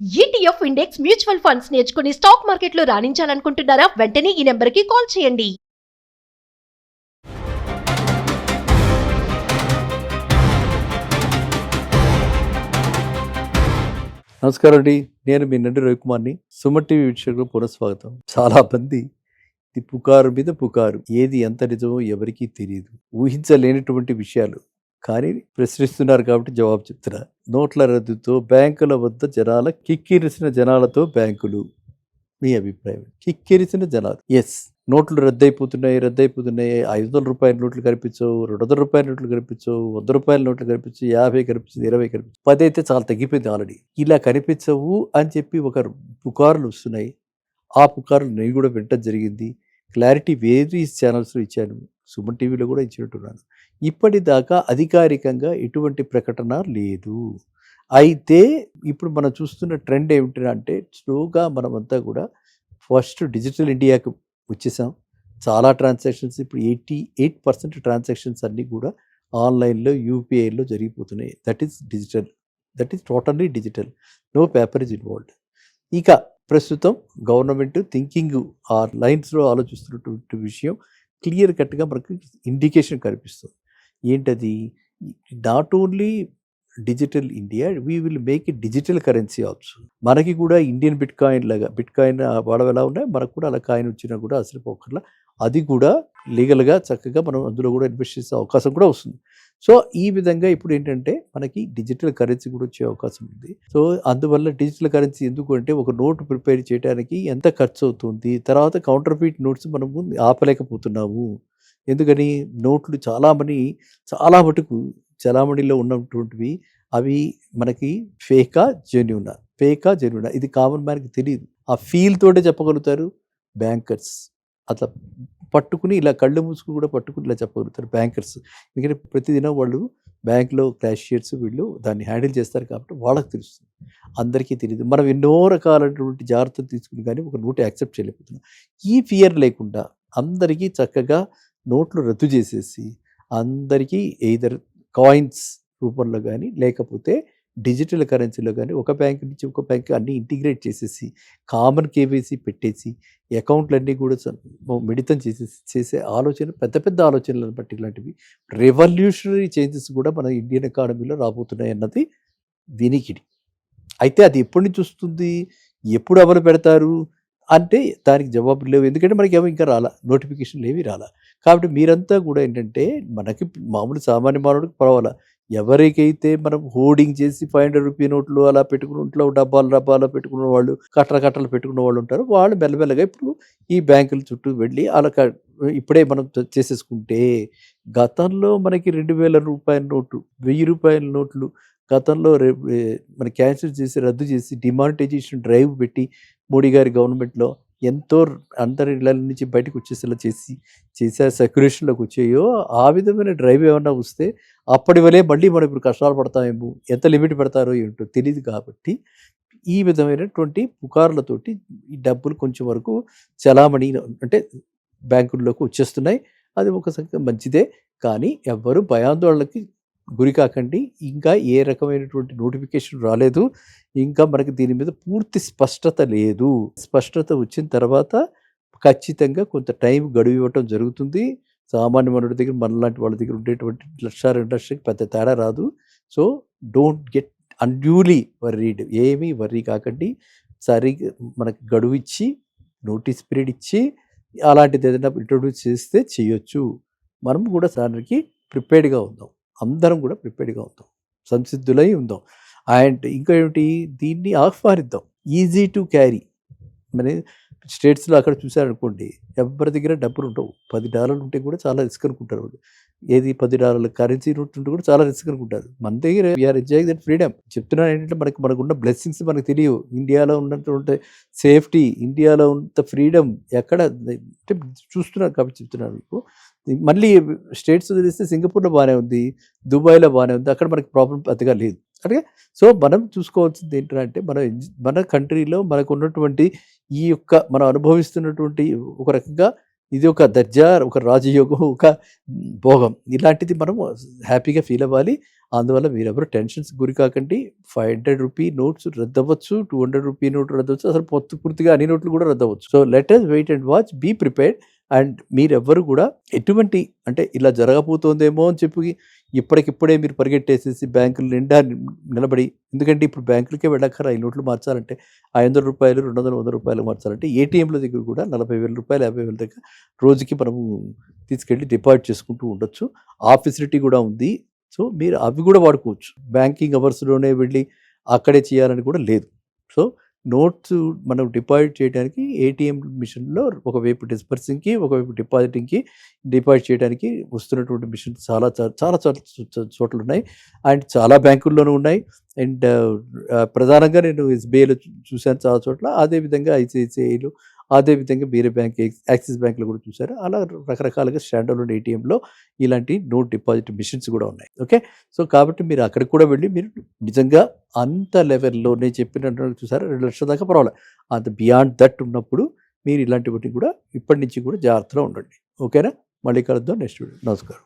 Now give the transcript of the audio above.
ETF index mutual funds నేర్చుకుని stock మార్కెట్లో రాణించాలనుకుంటున్నారా? వెంటనే ఈ నెంబర్కి కాల్ చేయండి. నమస్కారం అండి. నేను మీ నండి రవికుమార్ని. సుమన్ టీవీ వీక్షకులకు పునఃస్వాగతం. చాలా మంది ఈ పుకారు మీద పుకారు, ఏది ఎంత నిజమో ఎవరికీ తెలియదు, ఊహించలేనటువంటి విషయాలు కానీ ప్రశ్నిస్తున్నారు కాబట్టి జవాబు చెప్తున్నా. నోట్ల రద్దుతో బ్యాంకుల వద్ద జనాల కిక్కిరిసిన జనాలతో బ్యాంకులు. మీ అభిప్రాయం? కిక్కిరిసిన జనాలు. ఎస్, నోట్లు రద్దయిపోతున్నాయి. 500 రూపాయల నోట్లు కనిపించవు, 200 రూపాయల నోట్లు కనిపించవు, 100 రూపాయల నోట్లు కనిపించవు, 50 కనిపించదు, 20 కనిపించదు, 10 అయితే చాలా తగ్గిపోయింది ఆల్రెడీ. ఇలా కనిపించవు అని చెప్పి ఒక పుకార్లు వస్తున్నాయి. ఆ పుకార్లు నేను కూడా వినటం జరిగింది. క్లారిటీ వేరియస్ ఛానల్స్లో ఇచ్చాను, సుమన్ టీవీలో కూడా ఇచ్చినట్టున్నాను. ఇప్పటిదాకా అధికారికంగా ఎటువంటి ప్రకటన లేదు. అయితే ఇప్పుడు మనం చూస్తున్న ట్రెండ్ ఏమిటంటే, స్లోగా మనమంతా కూడా ఫస్ట్ డిజిటల్ ఇండియాకి వచ్చేసాం. చాలా ట్రాన్సాక్షన్స్ ఇప్పుడు 88% ట్రాన్సాక్షన్స్ అన్నీ కూడా ఆన్లైన్లో, యూపీఐలో జరిగిపోతున్నాయి. That is digital, that is totally digital, no paper is involved. ఇక ప్రస్తుతం గవర్నమెంట్ థింకింగ్ ఆ లైన్స్లో ఆలోచిస్తున్నటువంటి విషయం క్లియర్ కట్గా మనకు ఇండికేషన్ కనిపిస్తుంది. ఏంటది? Not only digital India, we will make it digital currency also. మనకి కూడా ఇండియన్ బిట్ కాయిన్ లాగా, బిట్ కాయిన్ వాడవ ఎలా ఉన్నాయి, మనకు కూడా అలా కాయిన్ వచ్చినా కూడా అసలు పోకర్లా అది కూడా లీగల్గా చక్కగా మనం అందులో కూడా ఇన్వెస్ట్ చేసే అవకాశం కూడా వస్తుంది. సో ఈ విధంగా ఇప్పుడు ఏంటంటే మనకి డిజిటల్ కరెన్సీ కూడా వచ్చే అవకాశం ఉంది. సో అందువల్ల డిజిటల్ కరెన్సీ ఎందుకు అంటే, ఒక నోటు ప్రిపేర్ చేయడానికి ఎంత ఖర్చు అవుతుంది, తర్వాత కౌంటర్ ఫీట్ నోట్స్ మనము ఆపలేకపోతున్నాము. ఎందుకని? నోట్లు చాలా మటుకు చలామణిలో ఉన్నటువంటివి అవి మనకి ఫేకా జెన్యూనా ఇది కామన్ మ్యాన్కి తెలియదు. ఆ ఫీల్ తోటే చెప్పగలుగుతారు బ్యాంకర్స్. అట్లా పట్టుకుని ఇలా కళ్ళు మూసుకుని కూడా పట్టుకుని ఇలా చెప్పగలుగుతారు బ్యాంకర్స్. ఎందుకంటే ప్రతిదినం వాళ్ళు బ్యాంక్లో క్యాషియర్స్ వీళ్ళు దాన్ని హ్యాండిల్ చేస్తారు కాబట్టి వాళ్ళకి తెలుస్తుంది, అందరికీ తెలియదు. మనం ఎన్నో రకాలైనటువంటి జాగ్రత్తలు తీసుకుని కానీ ఒక నోటు యాక్సెప్ట్ చేయలేకపోతున్నాం. ఈ ఫియర్ లేకుండా అందరికీ చక్కగా నోట్లు రద్దు చేసేసి అందరికీ ఎయిదర్ కాయిన్స్ రూపంలో కానీ లేకపోతే డిజిటల్ కరెన్సీలో కానీ ఒక బ్యాంక్ నుంచి ఒక బ్యాంక్ అన్నీ ఇంటిగ్రేట్ చేసేసి కామన్ కేవైసీ పెట్టేసి అకౌంట్లన్నీ కూడా మిళితం చేసే ఆలోచన, పెద్ద ఆలోచనలను బట్టి ఇలాంటివి రెవల్యూషనరీ చేంజెస్ కూడా మన ఇండియన్ ఎకానమీలో రాబోతున్నాయి అన్నది వినికిడి. అయితే అది ఎప్పటి నుంచి వస్తుంది, ఎప్పుడు అమలు పెడతారు అంటే దానికి జవాబులు లేవు. ఎందుకంటే మనకి ఏమో ఇంకా నోటిఫికేషన్లు ఏవి రాలా. కాబట్టి మీరంతా కూడా ఏంటంటే, మనకి మామూలు సామాన్య మానవుడికి పర్వాలా, ఎవరికైతే మనం హోర్డింగ్ చేసి 500 రూపీ నోట్లు అలా పెట్టుకుని ఇంట్లో డబ్బాలు పెట్టుకున్న వాళ్ళు, కట్టలు పెట్టుకున్న వాళ్ళు ఉంటారు. వాళ్ళు మెల్లమెల్లగా ఇప్పుడు ఈ బ్యాంకుల చుట్టూ వెళ్ళి అలా ఇప్పుడే మనం చేసేసుకుంటే, గతంలో మనకి 2000 రూపాయల నోటు, 1000 రూపాయల నోట్లు గతంలో మన క్యాన్సిల్ చేసి రద్దు చేసి డిమానిటైజేషన్ డ్రైవ్ పెట్టి మోడీ గారి గవర్నమెంట్లో ఎంతో అందరి ఇళ్ళ నుంచి బయటకు వచ్చేసేలా చేసే సర్క్యులేషన్లోకి వచ్చాయో, ఆ విధమైన డ్రైవ్ ఏమన్నా వస్తే అప్పటి వలే మళ్ళీ మనం ఇప్పుడు కష్టాలు పడతామేమో, ఎంత లిమిట్ పెడతారో ఏంటో తెలియదు. కాబట్టి ఈ విధమైనటువంటి పుకార్లతోటి ఈ డబ్బులు కొంచెం వరకు చలామణి అంటే బ్యాంకుల్లోకి వచ్చేస్తున్నాయి. అది ఒక సంఖ్య మంచిదే, కానీ ఎవ్వరూ భయాందోళనకి గురి కాకండి. ఇంకా ఏ రకమైనటువంటి నోటిఫికేషన్ రాలేదు, ఇంకా మనకి దీని మీద పూర్తి స్పష్టత లేదు. స్పష్టత వచ్చిన తర్వాత ఖచ్చితంగా కొంత టైం గడువు ఇవ్వటం జరుగుతుంది. సామాన్య మనుడి దగ్గర, మనలాంటి వాళ్ళ దగ్గర ఉండేటువంటి 1,00,000-2 లక్షలకి పెద్ద తేడా రాదు. So don't get unduly worried. ఏమీ వర్రీ కాకండి. సరిగ్గా మనకి గడువు ఇచ్చి, నోటీస్ పీరియడ్ ఇచ్చి అలాంటిది ఏదైనా ఇంట్రొడ్యూస్ చేస్తే చేయొచ్చు. మనం కూడా దానికి ప్రిపేర్డ్గా ఉందాం, అందరం కూడా ప్రిపేర్డ్గా ఉందాం, సంసిద్ధులై ఉందాం. అండ్ ఇంకా ఏమిటి, దీన్ని ఆహ్వానిద్దాం. Easy to carry. మన స్టేట్స్లో అక్కడ చూసారనుకోండి, ఎవరి దగ్గర డబ్బులు ఉండవు. $10 ఉంటే కూడా చాలా రిస్క్ అనుకుంటారు వాళ్ళు. ఏది $10 కరెన్సీ నోట్ ఉంటే కూడా చాలా రిస్క్ అనుకుంటారు. మన దగ్గర వీఆర్ ఎంజాయింగ్ దట్ ఫ్రీడమ్. చెప్తున్నాను ఏంటంటే, మనకున్న బ్లెస్సింగ్స్ మనకు తెలియవు. ఇండియాలో ఉన్నటువంటి సేఫ్టీ, ఇండియాలో ఉన్న ఫ్రీడమ్ ఎక్కడ అంటే చూస్తున్నారు కాబట్టి చెప్తున్నాను మీకు. మళ్ళీ స్టేట్స్ తెలిస్తే సింగపూర్లో బాగానే ఉంది, దుబాయ్లో బాగానే ఉంది, అక్కడ మనకి ప్రాబ్లం పెద్దగా లేదు. అంటే సో మనం చూసుకోవాల్సింది ఏంటంటే, మన కంట్రీలో మనకు ఉన్నటువంటి ఈ యొక్క మనం అనుభవిస్తున్నటువంటి ఒక రకంగా ఇది ఒక దర్జా, ఒక రాజయోగం, ఒక భోగం. ఇలాంటిది మనం హ్యాపీగా ఫీల్ అవ్వాలి. అందువల్ల మీరెవరు టెన్షన్స్ గురి కాకండి. 500 రూపీ నోట్స్ రద్దవ్వచ్చు, 200 రూపీ నోట్ రద్దవచ్చు, అసలు పూర్తిగా అన్ని నోట్లు కూడా రద్దవచ్చు. So let us wait and watch, be prepared. And మీరెవ్వరు కూడా ఎటువంటి అంటే ఇలా జరగబోతోందేమో అని చెప్పి ఇప్పటికిప్పుడే మీరు పరిగెట్టేసేసి బ్యాంకుల నిండా నిలబడి, ఎందుకంటే ఇప్పుడు బ్యాంకులకే వెళ్ళక్కర ఈ నోట్లు మార్చాలంటే 500 రూపాయలు, 200, 100 రూపాయలు మార్చాలంటే ఏటీఎంల దగ్గర కూడా 40,000 రూపాయలు, 50,000 దగ్గర రోజుకి మనము తీసుకెళ్ళి డిపాజిట్ చేసుకుంటూ ఉండొచ్చు. ఆ ఫెసిలిటీ కూడా ఉంది. సో మీరు అవి కూడా వాడుకోవచ్చు. బ్యాంకింగ్ అవర్స్లోనే వెళ్ళి అక్కడే చేయాలని కూడా లేదు. సో నోట్స్ మనం డిపాజిట్ చేయడానికి ఏటీఎం మిషన్లో ఒకవైపు డిస్పర్సింగ్కి, ఒకవైపు డిపాజిట్ చేయడానికి వస్తున్నటువంటి మిషన్ చాలా చోట్ల ఉన్నాయి. అండ్ చాలా బ్యాంకుల్లోనూ ఉన్నాయి. అండ్ ప్రధానంగా నేను ఎస్బీఐలో చూశాను చాలా చోట్ల. అదేవిధంగా ఐసిఐసిఐలో, అదేవిధంగా వేరే బ్యాంక్ యాక్సిస్ బ్యాంక్లో కూడా చూశారు. అలా రకరకాలుగా స్టాండ్ అలోన్ ఏటీఎంలో ఇలాంటి నోట్ డిపాజిట్ మిషన్స్ కూడా ఉన్నాయి. ఓకే, సో కాబట్టి మీరు అక్కడికి కూడా వెళ్ళి మీరు నిజంగా అంత లెవెల్లో నేను చెప్పినట్టు చూసారా 2 లక్షల దాకా పర్వాలేదు, అంత బియాండ్ దట్ ఉన్నప్పుడు మీరు ఇలాంటివి కూడా ఇప్పటి నుంచి కూడా జాగ్రత్తగా ఉండండి. ఓకేనా? మళ్ళీ కలుద్దాం నెక్స్ట్ వీడియో. నమస్కారం.